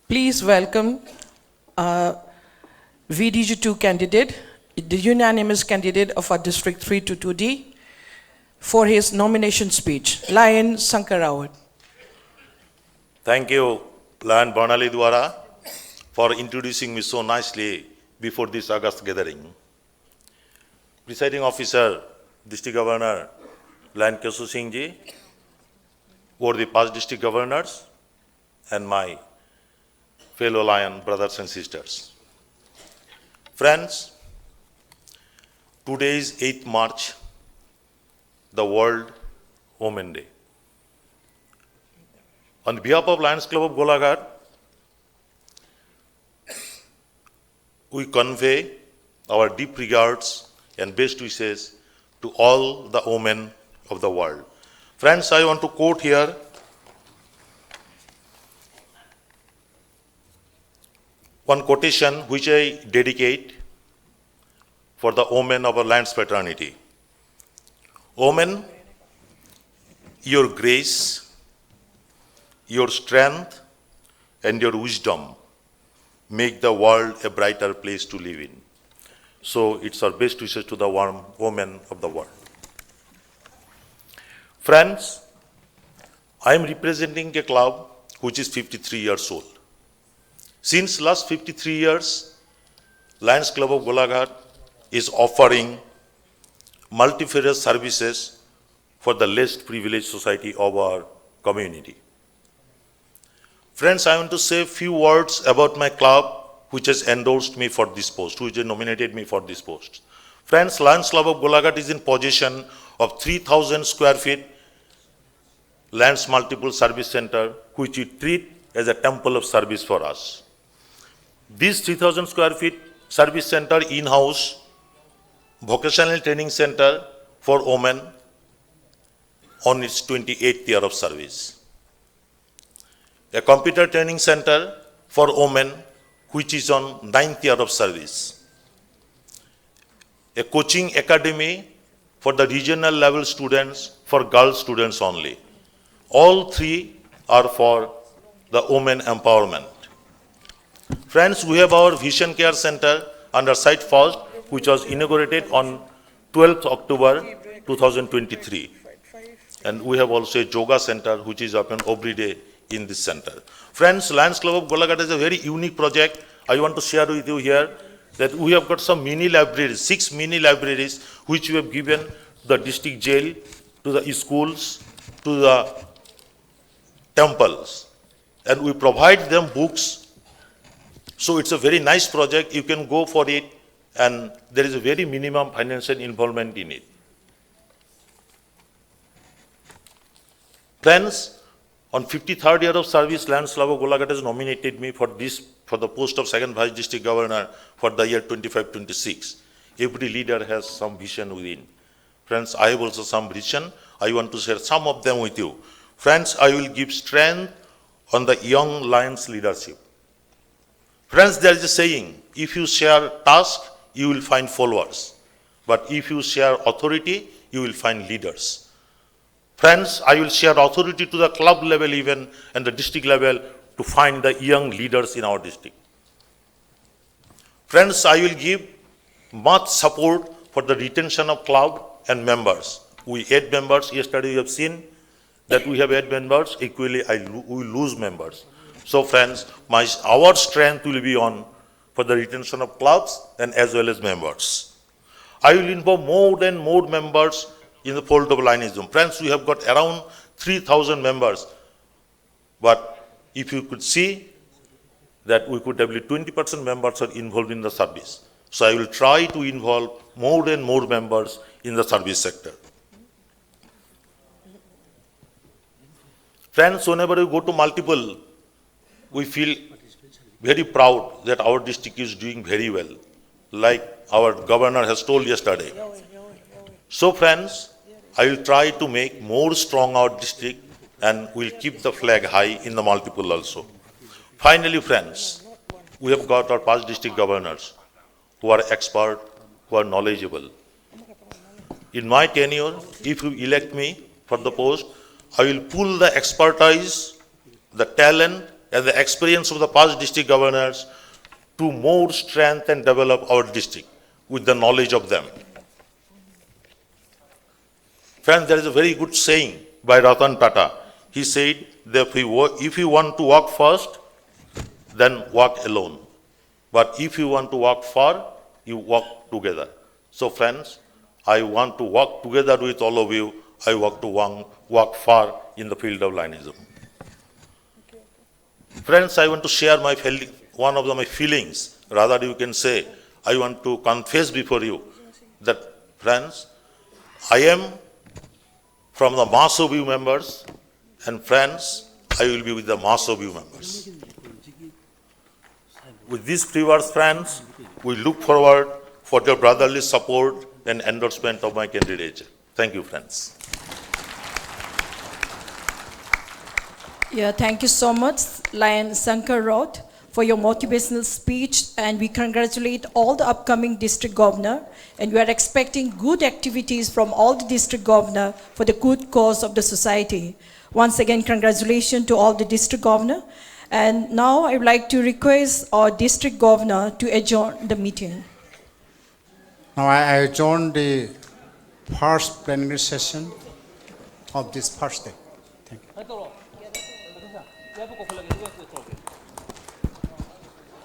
Please welcome VDG2 candidate, the unanimous candidate of our District 3 to 2D, for his nomination speech, Lion Sankar Rawat. Thank you, Lion Barnali Dwara, for introducing me so nicely before this August gathering. Presiding Officer, District Governor, Lion Kesu Singh Ji, or the past District Governors, and my fellow Lion brothers and sisters. Friends, today is 8th March, the World Women Day. On behalf of Lions Club of Golaghat, we convey our deep regards and best wishes to all the women of the world. Friends, I want to quote here one quotation which I dedicate for the women of our Lions fraternity. Women, your grace, your strength, and your wisdom make the world a brighter place to live in. So it's our best wishes to the women of the world. Friends, I am representing a club which is 53 years old. Since last 53 years, Lions Club of Golaghat is offering multifarious services for the less privileged society of our community. Friends, I want to say a few words about my club which has endorsed me for this post, which has nominated me for this post. Friends, Lions Club of Golaghat is in possession of 3,000 square feet Lions Multiple Service Center, which we treat as a temple of service for us. This 3,000 square feet service center in-house vocational training center for women on its 28th year of service. A computer training center for women which is on 9th year of service. A coaching academy for the regional level students, for girl students only. All three are for the women empowerment. Friends, we have our Vision Care Center under Site First, which was inaugurated on 12th October 2023. And we have also a Yoga Center, which is open every day in this center. Friends, Lions Club of Golaghat is a very unique project. I want to share with you here that we have got some mini libraries, 6 mini libraries, which we have given to the district jail, to the schools, to the temples. And we provide them books. So it's a very nice project. You can go for it, and there is a very minimum financial involvement in it. Friends, on 53rd year of service, Lions Club of Golaghat has nominated me for the post of second vice district governor for the year 25-26. Every leader has some vision within. Friends, I have also some vision. I want to share some of them with you. Friends, I will give strength on the young Lions leadership. Friends, there is a saying, if you share task, you will find followers. But if you share authority, you will find leaders. Friends, I will share authority to the club level even and the district level to find the young leaders in our district. Friends, I will give much support for the retention of club and members. We 8 members, yesterday you have seen that we have 8 members, equally we lose members. So friends, our strength will be on for the retention of clubs and as well as members. I will involve more and more members in the fold of Lionism. Friends, we have got around 3,000 members. But if you could see that we could have 20% members are involved in the service. So I will try to involve more and more members in the service sector. Friends, whenever we go to multiple, we feel very proud that our district is doing very well, like our governor has told yesterday. So friends, I will try to make more strong our district and we'll keep the flag high in the multiple also. Finally, friends, we have got our past district governors who are expert, who are knowledgeable. In my tenure, if you elect me for the post, I will pull the expertise, the talent, and the experience of the past district governors to more strength and develop our district with the knowledge of them. Friends, there is a very good saying by Ratan Tata. He said that if you want to walk fast, then walk alone. But if you want to walk far, you walk together. So friends, I want to walk together with all of you. I want to walk far in the field of Lionism. Friends, I want to share one of my feelings. Rather, you can say, I want to confess before you that, friends, I am from the mass of you members, and friends, I will be with the mass of you members. With these three words, friends, we look forward for your brotherly support and endorsement of my candidature. Thank you, friends. Yeah, thank you so much, Lion Shankar Roth, for your motivational speech, and we congratulate all the upcoming district governor, and we are expecting good activities from all the district governor for the good cause of the society. Once again, congratulations to all the district governor. And now I would like to request our district governor to adjourn the meeting. Now I adjourn the first plenary session of this first day. Thank you.